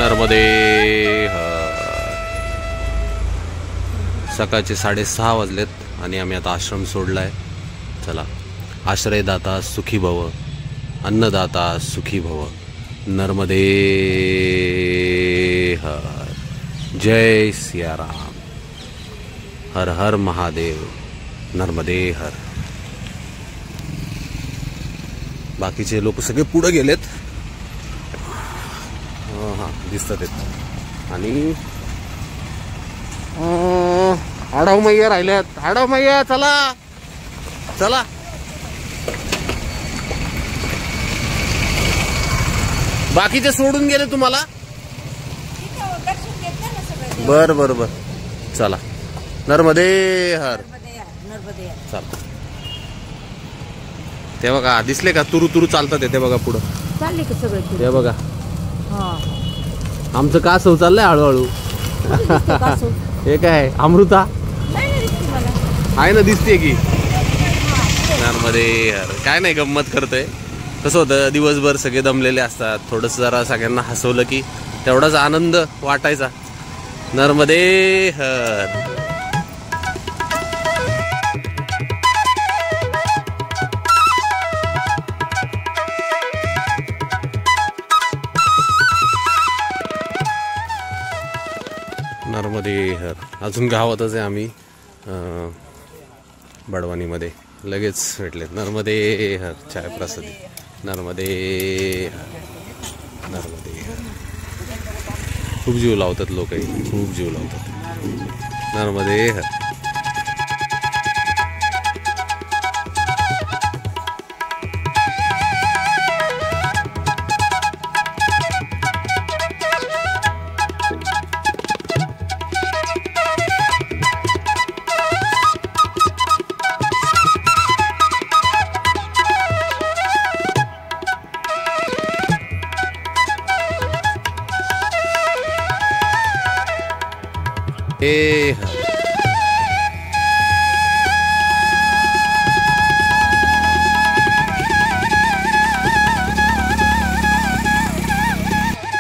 नर्मदे हर. सकाळचे 6:30 वाजलेत आणि आम्ही आता आश्रम सोडलाय. चला, आश्रयदाता सुखी भव, अन्नदाता सुखी भव. नर्मदे हर. जय सियाराम. हर हर महादेव. नर्मदे हर. बाकीचे लोक सगळे पुढे गेलेत. हां दिसतात आहेत. आणि आढाव मैया राहिल्यात. आढाव मैया चला चला. बाकीचे सोडून गेले तुम्हाला. बर बर बर चला. नर्मदे हर. चला. ते बघा दिसले का तुरु तुरु चालतात ते बघा पुढं चालले का सगळे. ते बघा आमचं कासव चाललंय हळूहळू. हे काय अमृता आहे ना, दिसते की. नर्मदे हर. काय नाही गंमत करतोय. कसं होतं दिवसभर सगळे दमलेले असतात, थोडस जरा सगळ्यांना हसवलं की तेवढाच आनंद वाटायचा. नर्मदे हर. नर्मदे हर. अजून गावातच आहे आम्ही, बडवानीमध्ये. लगेच भेटले. नर्मदे हर. चाय प्रसादी. नर्मदे हर. नर्मदे हर. खूप जीव लावतात लोक, खूप जीव लावतात. नर्मदे हर. ए हर.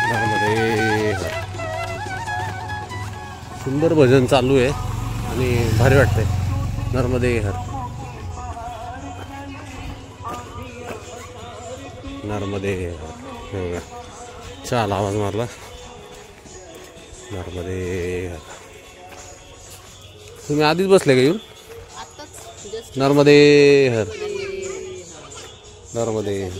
नर्मदे हर. सुंदर भजन चालू आहे आणि भारी वाटतंय. नर्मदे हर. नर्मदे हर. छान आवाज मारला. नर्मदे हर. तुम्ही आधीच बसले का येऊन. नर्मदे हर. नर्मदे हर.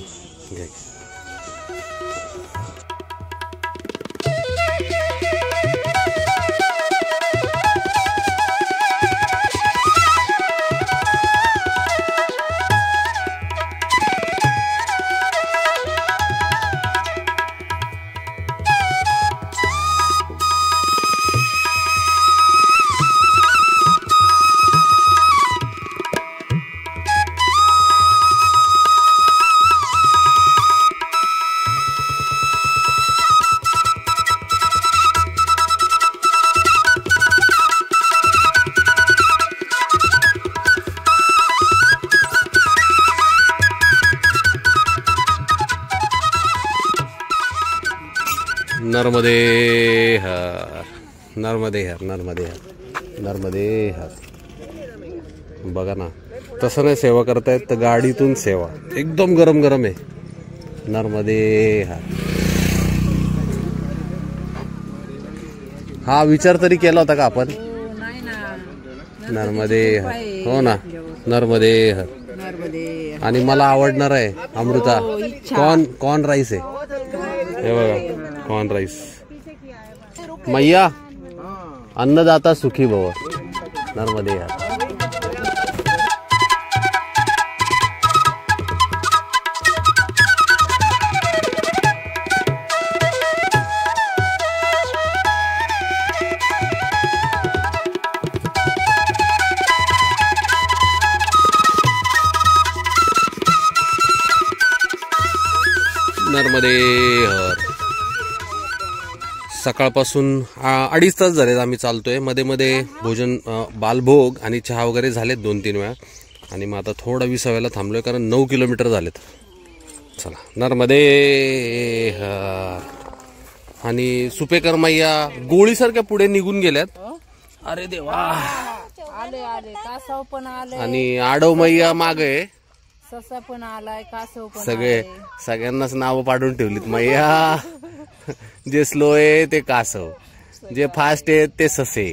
नर्मदे हर. नर्मदे हर. नर्मदे हर. नर्मदे हर. बघा ना, तसं नाही सेवा करतायत तर गाडीतून सेवा एकदम गरम गरम आहे. नर्मदे हर. हा विचार तरी केला होता का आपण. नर्मदे हर. हो ना. नर्मदे हर. आणि मला आवडणार आहे अमृता कॉर्न राईस आहे. हे बघा कॉर्न राईस. मैया अन्नदाता सुखी भव. नर्मदे हर. नर्मदे हर. सकाळपासून 2.5 तास झालेत आम्ही चालतोय. मध्ये मध्ये भोजन बालभोग आणि चहा वगैरे झालेत 2-3 वेळा. आणि मग आता थोडा 20व्याला थांबलोय कारण 9 किलोमीटर झालेत. चला. नर्मदे हर. आणि सुपेकर मैया गोळीसारख्या पुढे निघून गेल्यात. अरे देवा. आले आले कासव पण आले आणि आडव मैया माग आहे. ससा पण आलाय कासव पण सगळ्यांनाच नावं पाडून ठेवलीत. मैया जे स्लो आहे ते कासव, जे फास्ट आहे ते ससे.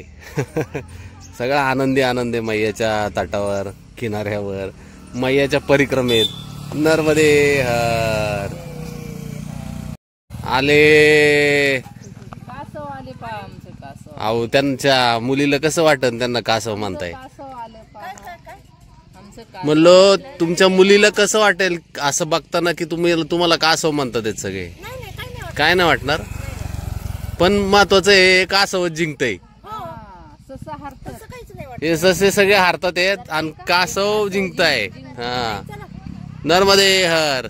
सगळा आनंदी आनंद आहे मैयाच्या ताटावर, किनाऱ्यावर, मैयाच्या परिक्रमेत. नर्मदे हर. आले कासव आले पा आमचे कासव. अहो त्यांच्या मुलीला कसं वाटन त्यांना कासव म्हणताय. कासव आले पा आमचे म्हणलो तुमच्या मुलीला कसं वाटेल असं बघताना की तुम्हाला कासव म्हणतात सगळे. काय नाही वाटणार. पण महत्वाचं हे कासव जिंकतय. ससा हरत हे ससे सगळे हारतात आहेत आणि कासव जिंकताय. हा नर्मदे हर.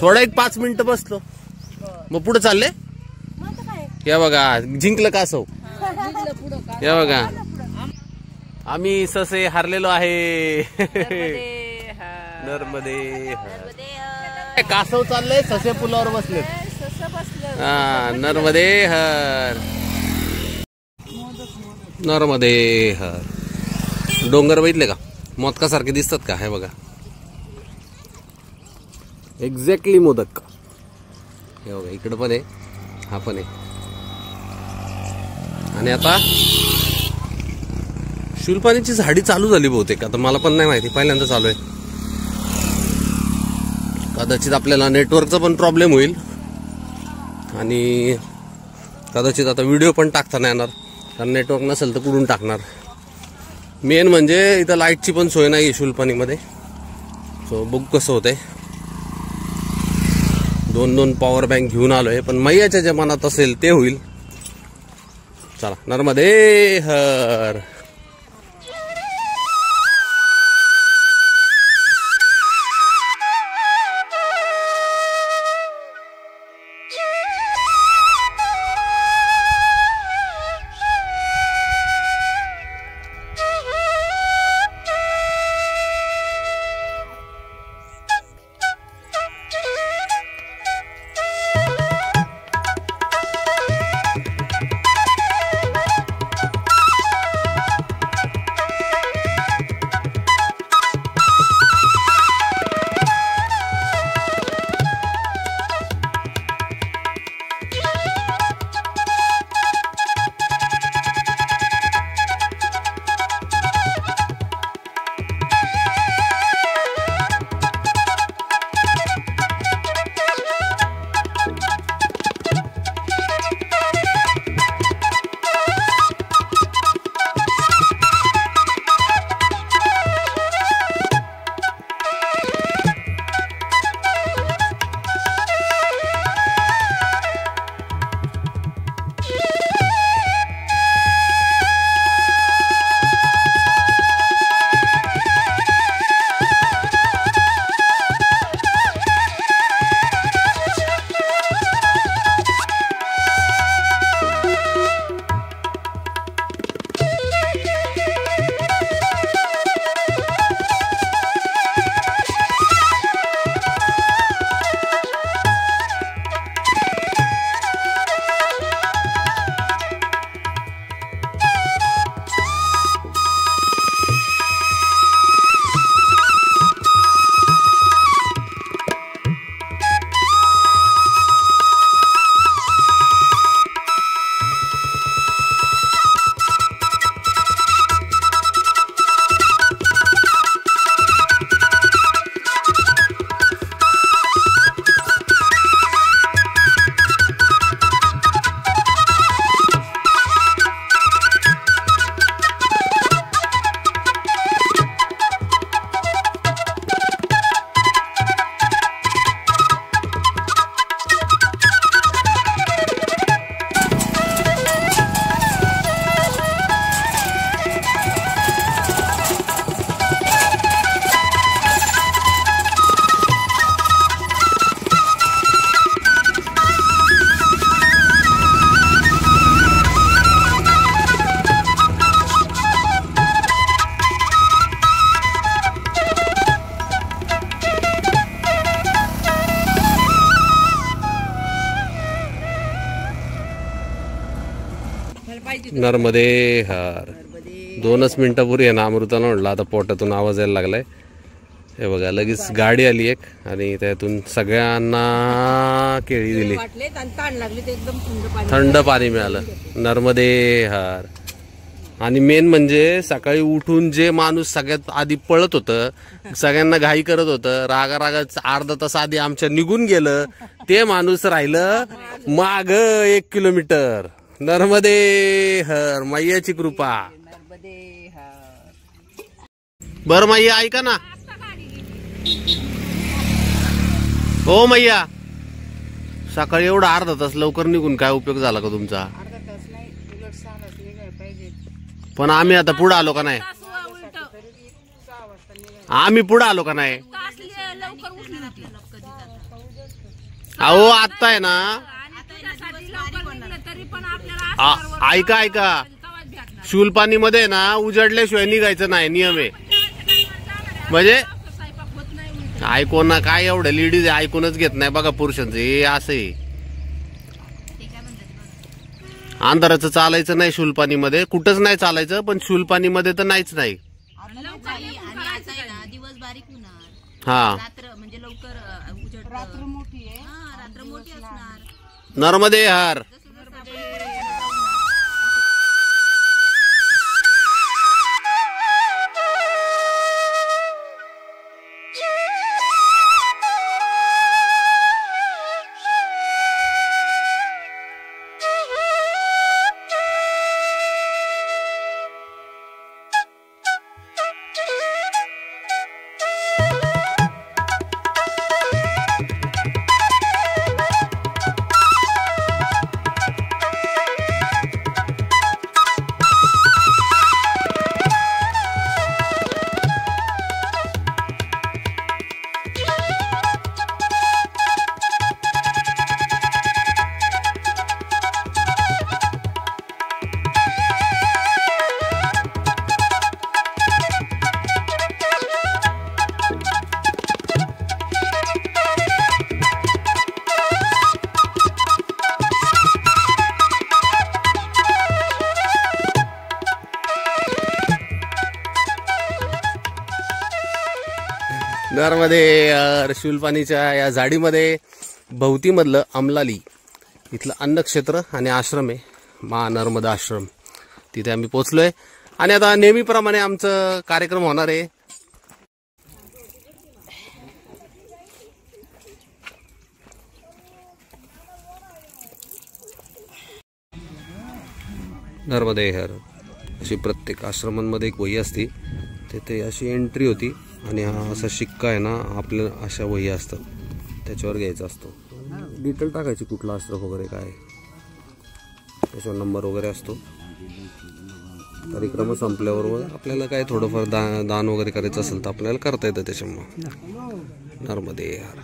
थोडा एक 5 मिनिटं बसलो मग पुढे चालले. या बघा जिंकलं कासव. या बघा आम्ही ससे हारलेलो आहे. नर्मदे हर. कासव चाललंय, ससे पुलावर बसले. हा नर्मदे हर. नर्मदे हर. डोंगर बघितले का मोदकासारखे दिसतात का. हे बघा एक्झॅक्टली मोदक. हे बघा इकडं पण आहे, हा पण आहे. आणि आता शूलपाणीची झाडी चालू झाली बहुतेक. आता मला पण नाही माहिती, पहिल्यांदा चालू आहे. कदाचित आपल्याला नेटवर्कचा पण प्रॉब्लेम होईल आणि कदाचित आता व्हिडिओ पण टाकता नाही येणार, कारण नेटवर्क नसेल तर कुठून टाकणार. मेन म्हणजे इथं लाईटची पण सोय नाही शूलपाणीमध्ये. सो बघू कसं होतंय. 2 पॉवर बँक घेऊन आलोय, पण मैयाच्या जे मनात असेल ते होईल. चला नर्मदे हर. नर्मदे हर. 2च मिनिटापूर्वी आहे ना अमृताला म्हटलं आता पोटातून आवाज यायला लागलाय. हे बघा लगेच गाडी आली एक आणि त्यातून सगळ्यांना केळी दिली. थंड पाणी मिळालं. नर्मदे हर. आणि मेन म्हणजे सकाळी उठून जे माणूस सगळ्यात आधी पळत होतं, सगळ्यांना घाई करत होतं, रागा अर्धा तास आधी आमच्या निघून गेलं, ते माणूस राहिलं माग 1 किलोमीटर. नर्मदे हर. मैयाची कृपा. बर मैया ऐका ना. हो मैया, सकाळी एवढा अर्धा तास लवकर निघून काय उपयोग झाला का तुमचा? पण आम्ही आता पुढे आलो का नाही? आम्ही पुढे आलो का नाही? अहो आता आहे ना, ऐका शूलपाणी मध्ये ना उजडल्याशिवाय निघायचं नाही, नियम आहे. म्हणजे ऐकून ना काय एवढं लेडीज ऐकूनच घेत नाही बघा पुरुषांचं. हे असं आहे, अंधाराचं चालायचं नाही शूलपाणी मध्ये, कुठंच नाही चालायचं, पण शूलपाणी मध्ये तर नाहीच नाही. दिवस बारीक होणार, हा रात्र म्हणजे लवकर रात्र मोठी आहे, रात्र मोठी असणार. नर्मदे हर. नर्मदे हर. शूलपाणीच्या या झाडीमध्ये भोवतीमधलं अमलाली इथलं अन्नक्षेत्र आणि आश्रम आहे, नर्मदा आश्रम. तिथे आम्ही पोहोचलोय आणि आता नेहमीप्रमाणे आमचं कार्यक्रम होणार आहे. नर्मदे हर. अशी प्रत्येक आश्रमांमध्ये एक वही असते, तिथे अशी एंट्री होती आणि हा असा शिक्का आहे ना, आपल्या अशा वही असतात त्याच्यावर घ्यायचा असतो. डिटेल टाकायची कुठला आश्रम वगैरे काय, त्याच्यावर नंबर वगैरे असतो. कार्यक्रम संपल्यावर आपल्याला काय थोडंफार दान वगैरे करायचं असेल तर आपल्याला करता येतं त्याच्यामुळे. नर्मदे हर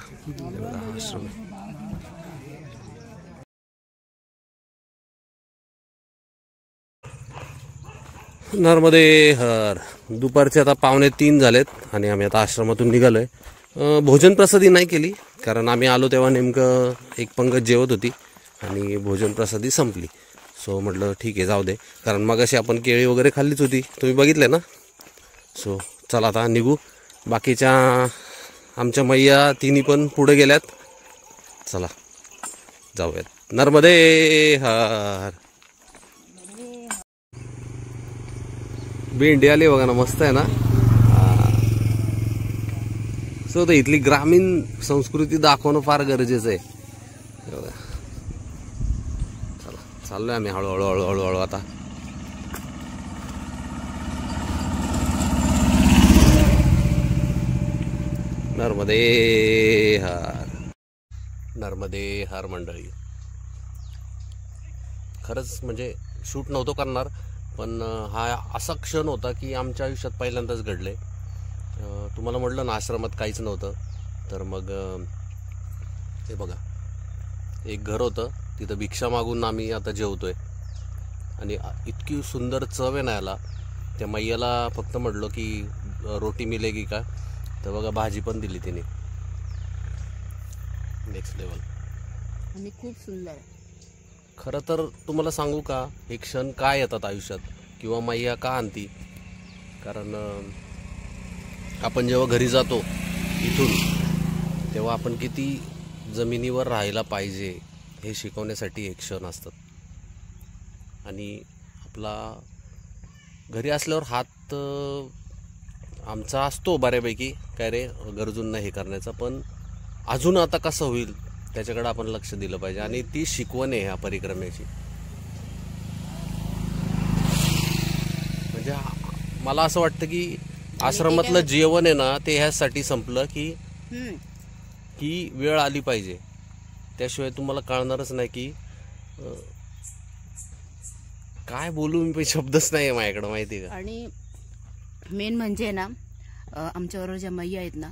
आश्रम. नर्मदे हर. दुपारचे आता 2:45 झालेत आणि आम्ही आता आश्रमातून निघालोय. भोजन प्रसादी नाही केली कारण आम्ही आलो तेव्हा नेमकं एक पंगत जेवत होती आणि भोजन प्रसादी संपली. सो म्हटलं ठीक आहे जाऊ दे, कारण मग अशी आपण केळी वगैरे खाल्लीच होती, तुम्ही बघितले ना. सो चला आता निघू. बाकीच्या आमच्या मैया तिन्ही पण पुढे गेल्यात. चला जाऊयात. नर्मदे हर. भेंडी आली बघा ना, मस्त आहे ना. सो तर इथली ग्रामीण संस्कृती दाखवणं फार गरजेचं आहे. चला चाललोय आम्ही हळूहळू हळूहळू हळू आता. नर्मदे हर. नर्मदे हर मंडळी. खरंच म्हणजे शूट नव्हतो करणार, पण हा असा क्षण होता की आमच्या आयुष्यात पहिल्यांदाच घडले. तुम्हाला म्हटलं ना आश्रमात काहीच नव्हतं, तर मग हे बघा एक घर होतं, तिथं भिक्षा मागून आम्ही आता जेवतोय आणि इतकी सुंदर चव आहे ना याला. त्या मैयाला फक्त म्हटलं की रोटी मिलेगी का, तर बघा भाजी पण दिली तिने. Next level. आणि खूप सुंदर आहे. खरं तर तुम्हाला सांगू का, हे क्षण का येतात आयुष्यात किंवा मैया का आणती, कारण आपण जेव्हा घरी जातो इथून तेव्हा आपण किती जमिनीवर राहायला पाहिजे हे शिकवण्यासाठी हे क्षण असतात. आणि आपला घरी असल्यावर हात आमचा असतो बऱ्यापैकी काय रे गरजूंना हे करण्याचा, पण अजून आता कसं होईल त्याच्याकडे आपण लक्ष दिलं पाहिजे. आणि ती शिकवण आहे ह्या परिक्रमेची. म्हणजे मला असं वाटतं की आश्रमातलं जेवण आहे ना ते ह्यासाठी संपलं की ही वेळ आली पाहिजे, त्याशिवाय तुम्हाला कळणारच नाही की काय बोलू मी, शब्दच नाही आहे माझ्याकडे, माहिती आहे का. आणि मेन म्हणजे ना आमच्याबरोबर ज्या मैया आहेत ना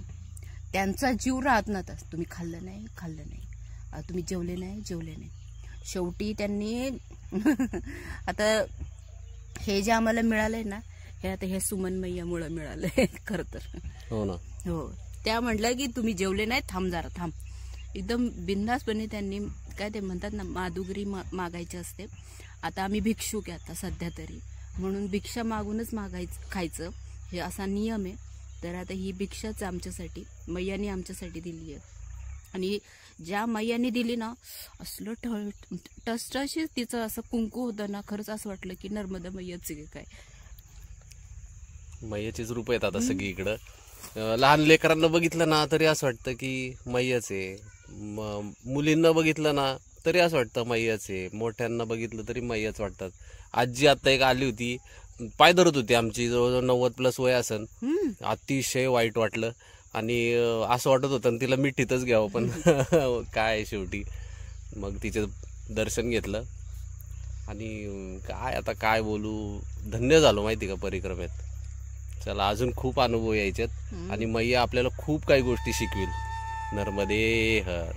त्यांचा जीव राहत नव्हता. तुम्ही खाल्लं नाही, तुम्ही जेवले नाही. शेवटी त्यांनी आता हे जे आम्हाला मिळालंय ना हे आता हे सुमन मैयामुळे मिळालंय खरं तर. हो ना. हो, त्या म्हटलं की तुम्ही जेवले नाही, थांब. एकदम बिनधास्तपणे त्यांनी काय ते म्हणतात ना मादुगरी मागायची असते. आता आम्ही भिक्षुक आहे आता सध्या तरी, म्हणून भिक्षा मागूनच खायचं हे असा नियम आहे. तर आता ही भिक्षाच आमच्यासाठी मैयानी आमच्यासाठी दिली आहे. आणि ज्या मैयानी दिली ना असलं टसटशीच तिचं असं कुंकू होतं ना, खरंच असं वाटलं की नर्मदा मैयाच काय. मैयाचीच रूप आहेत आता सगळी इकडं. लहान लेकरांना बघितलं ना तरी असं वाटतं की मैयाच आहे, मुलींना बघितलं ना तरी असं वाटतं मैयाच आहे, मोठ्यांना बघितलं तरी मैयाच वाटतात. आजी आता एक आली होती, पाय धरत होती आमची, जवळजवळ 90+ वय असन. अतिशय वाईट वाटलं आणि असं वाटत होतं तिला मिठीतच घ्यावं, पण काय शेवटी मग तिचे दर्शन घेतलं. आणि काय आता काय बोलू, धन्य झालो माहिती का परिक्रमेत. चला अजून खूप अनुभव यायच्यात आणि मैया आपल्याला खूप काही गोष्टी शिकविल. नर्मदे हर.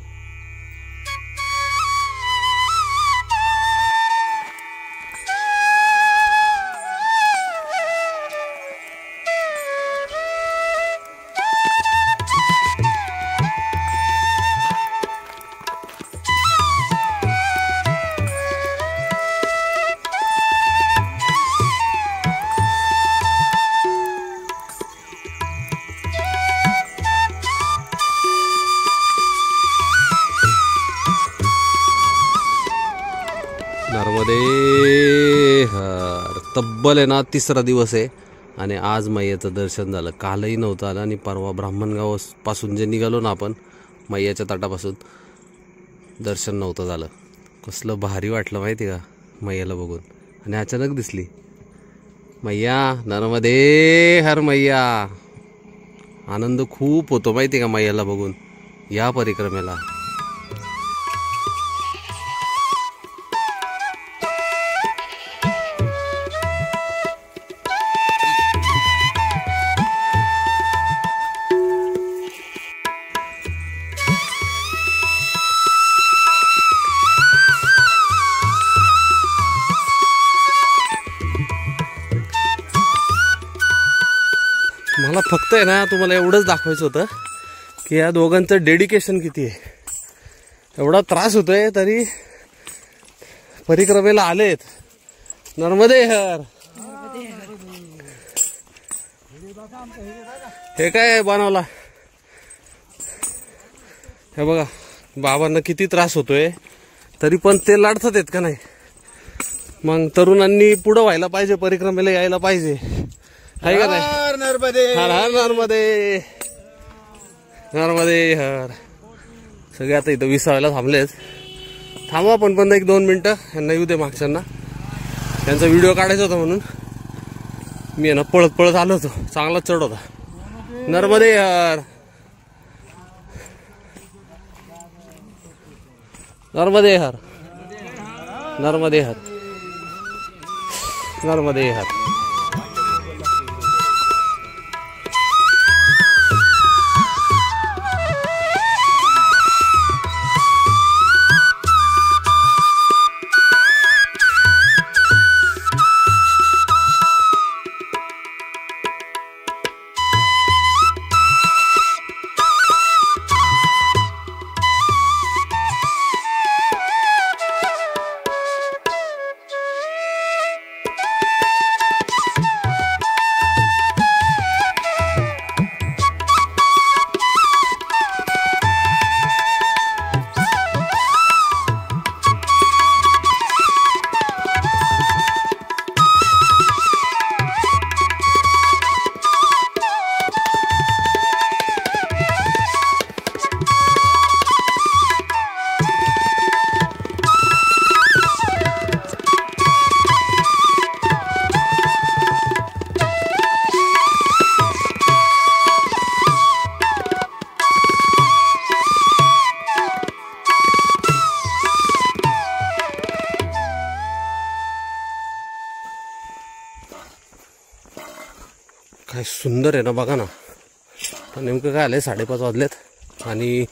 नर्मदे हर. तब्बल आहे ना 3रा दिवस आहे आणि आज मैयाचं दर्शन झालं. कालही नव्हतं आलं आणि परवा ब्राह्मणगाव पासून जे निघालो ना आपण मैयाच्या तटापासून, दर्शन नव्हतं झालं. कसलं भारी वाटलं माहिती का मैयाला बघून. आणि अचानक दिसली मैया. नर्मदे हर मैया. आनंद खूप होतो माहिती का मैयाला बघून या परिक्रमेला. मला फक्त आहे ना तुम्हाला एवढंच दाखवायचं होतं की या दोघांचं डेडिकेशन किती आहे. एवढा त्रास होतोय तरी परिक्रमेला आलेत. नर्मदे हर. हे काय बनवला हे बघा. बाबांना किती त्रास होतोय तरी पण ते लढतात आहेत का नाही. मग तरुणांनी पुढं व्हायला पाहिजे, परिक्रमेला यायला पाहिजे, आहे का नाही. हर हर नर्मदे. नर्मदे हर. सगळे आता इथं विसावायला थांबलेत. थांबू आपण पण 1-2 मिनिटं, यांना येऊ दे मागच्यांना. त्यांचा व्हिडिओ काढायचा होता म्हणून मी ना पळत आलो होतो. चांगला चढ होता. नर्मदे हर. नर्मदे हर. नर्मदे हर. नर्मदे हर. काय सुंदर आहे ना, बघा ना. तर नेमकं काय आलंय, 5:30 वाजलेत आणि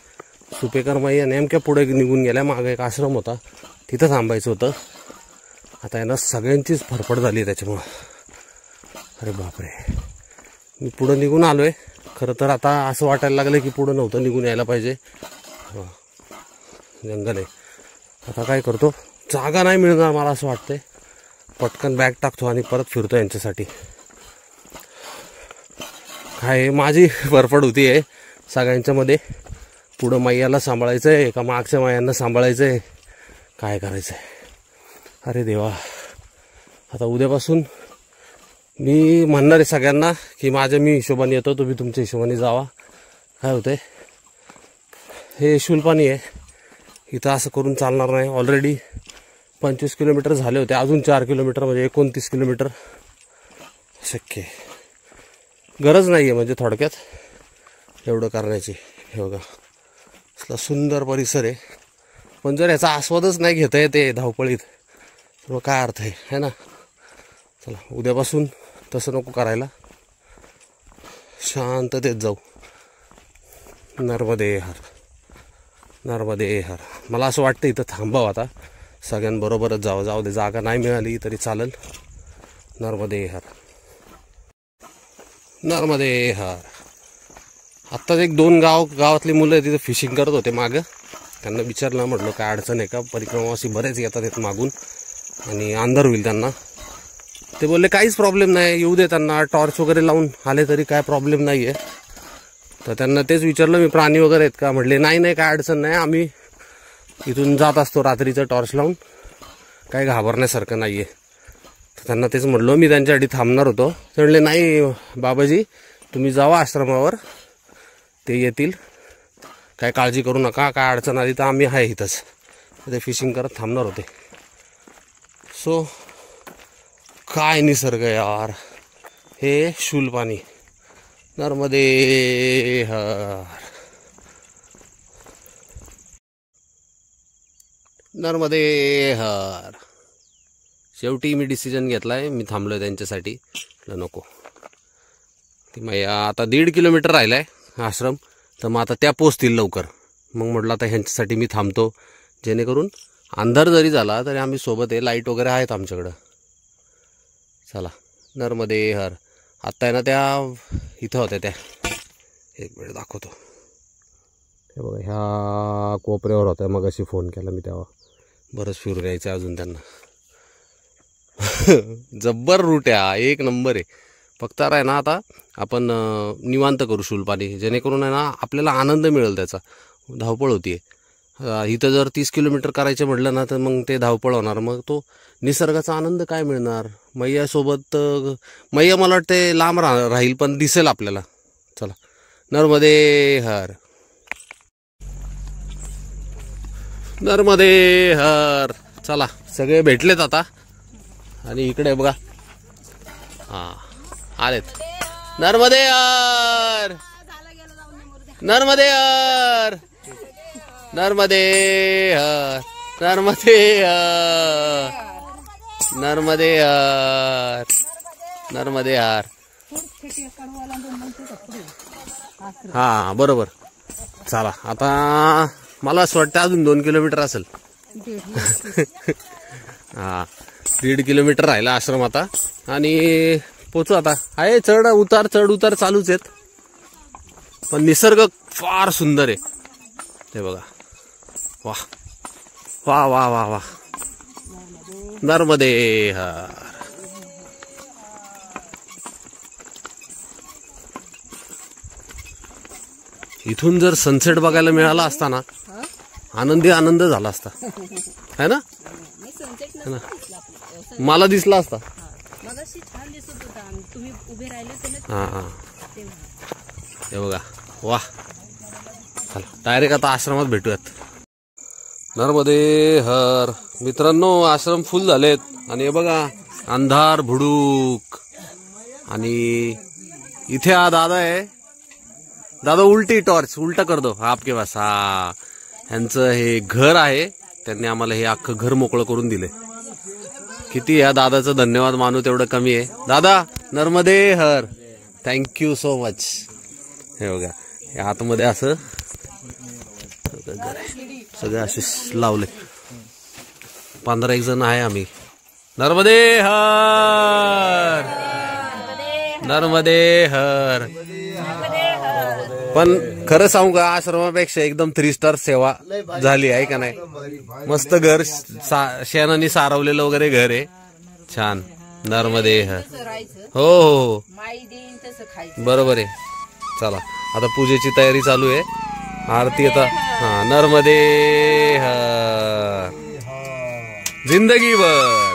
सुपेकर माई नेमक्या पुढे निघून गेल्या. मागे एक आश्रम होता, तिथं थांबायचं होतं. आता यांना सगळ्यांचीच फरफड झाली त्याच्यामुळं. अरे बापरे, मी पुढं निघून आलोय. खरं तर आता असं वाटायला लागलं की पुढं नव्हतं निघून यायला पाहिजे. जंगल आहे. आता काय करतो, जागा नाही मिळणार मला असं वाटतंय. पटकन बॅग टाकतो आणि परत फिरतो यांच्यासाठी. काय माझी फरफड होती आहे सगळ्यांच्या मध्ये. पुढं मैयाला सांभाळायचं आहे का मागच्या मैयांना सांभाळायचं आहे, काय करायचं आहे. अरे देवा, आता उद्यापासून मी म्हणणार आहे सगळ्यांना की मी हिशोबाने येतो, तुम्ही तुमच्या हिशोबाने जावा. काय होतंय, हे शूलपाणी आहे, इथं असं करून चालणार नाही. ऑलरेडी 25 किलोमीटर झाले होते, अजून 4 किलोमीटर म्हणजे 29 किलोमीटर शक्य आहे. गरज नाही आहे म्हणजे थोडक्यात एवढं करण्याची. हे बघा, असला सुंदर परिसर आहे, पण जर याचा आस्वादच नाही घेता येते धावपळीत तर काय अर्थ आहे ना. चला, उद्यापासून तसं नको करायला, शांततेत जाऊ. नर्मदे हर, नर्मदे हर. मला असं वाटतं इथं थांबावं आता, सगळ्यांबरोबरच जावं. जाऊ दे, जागा नाही मिळाली तरी चालेल. नर्मदे हर, नर्मदे हर. आत्ताच 1-2 गावातली मुलं तिथं फिशिंग करत होते मागं. त्यांना विचारलं, म्हटलं काय अडचण आहे का, परिक्रमावासी बरेच येतात येत मागून आणि अंधार होईल त्यांना. ते बोलले काहीच प्रॉब्लेम नाही, येऊ दे त्यांना, टॉर्च वगैरे लावून आले तरी काय प्रॉब्लेम नाही आहे. तर त्यांना तेच विचारलं मी, प्राणी वगैरे आहेत का. म्हटले नाही काय अडचण नाही, आम्ही इथून जात असतो रात्रीचं टॉर्च लावून, काही घाबरण्यासारखं नाही आहे. तर त्यांना तेच म्हटलं, मी त्यांच्यासाठी थांबणार होतो. ते म्हणले नाही बाबाजी, तुम्ही जावा आश्रमावर, ते येतील, काय काळजी करू नका, काय अडचण आली तर आम्ही आहे इथंच. ते फिशिंग करत थांबणार होते. सो काय निसर्ग यार, हे शूलपाणी. नर्मदे हर, नर्मदे हर. शेवटी मी डिसिजन घेतलाय, मी थांबलोय त्यांच्यासाठी. नको ती मैया, आता 1.5 किलोमीटर राहिलाय आश्रम, तर मग आता त्या पोचतील लवकर. मग म्हटलं आता ह्यांच्यासाठी मी थांबतो, जेणेकरून अंधार जरी झाला तरी आम्ही सोबत आहे, लाईट वगैरे आहेत आमच्याकडं. चला, नर्मदे हर. आत्ता आहे ना त्या इथं होत्या त्या, एक वेळ दाखवतो. हे बघा, ह्या कोपऱ्यावर होत्या. मग अशी फोन केला मी तेव्हा, बरंच फिरून यायचं अजून त्यांना. जब्बर रूट आहे, 1 नंबर आहे. फक्त आहे ना आता आपण निवांत करू शूलपाणी, जेणेकरून आहे ना आपल्याला आनंद मिळेल त्याचा. धावपळ होतीये इथं. जर 30 किलोमीटर करायचे म्हटलं ना तर मग ते धावपळ होणार, मग तो निसर्गाचा आनंद काय मिळणार. मैयासोबत, मैया मला वाटते लांब राहील पण दिसेल आपल्याला. चला, नर्मदे हर, नर्मदे हर. चला, सगळे भेटलेत आता. आणि इकडे बघा, हां आलेत. नर्मदे हर, नर्मदे हर, नर्मदे हर, नर्मदे हर, नर्मदे हर, नर्मदे हर. हा बरोबर. चला, आता मला असं वाटतं अजून 2 किलोमीटर असेल. हा, 1.5 किलोमीटर राहिला आश्रम आता आणि पोचू आता. आहे चढ उतार चालूच आहेत, पण निसर्ग फार सुंदर आहे. हे बघा, वाह वाह वाह वाह वाह. नर्मदे हर. इथून जर सनसेट बघायला मिळाला असता ना, आनंद झाला असता, है ना. मला दिसला असता. हा हा, हे बघा, वाह. चला, डायरेक्ट आता आश्रमात भेटूयात. नर्मदे हर. मित्रांनो, आश्रम फुल झालेत आणि हे बघा अंधार भुडूक. आणि इथे हा दादा आहे. दादा उलटी टॉर्च उलटा कर दो आपके पास. हा, ह्यांचं हे घर आहे, त्यांनी आम्हाला हे अख्खं घर मोकळं करून दिले. किती या दादाचं धन्यवाद मानू तेवढं कमी आहे. दादा, नर्मदे हर. Thank you so much. हे बघा हे आतमध्ये असं सगळं असे लावले. 15 जण आहे आम्ही. नर्मदे हर, नर्मदे हर. पण खरं सांगू का, आश्रमापेक्षा एकदम 3 स्टार सेवा झाली आहे का नाही. मस्त घर, शेणाने सारवलेलं वगैरे घर आहे, छान. नर्मदे हर. हो हो माई देईन तसं खायचं. बरोबर आहे. चला आता पूजेची तयारी चालू आहे. आरती आता. हा, नर्मदे हर. जिंदगी भर.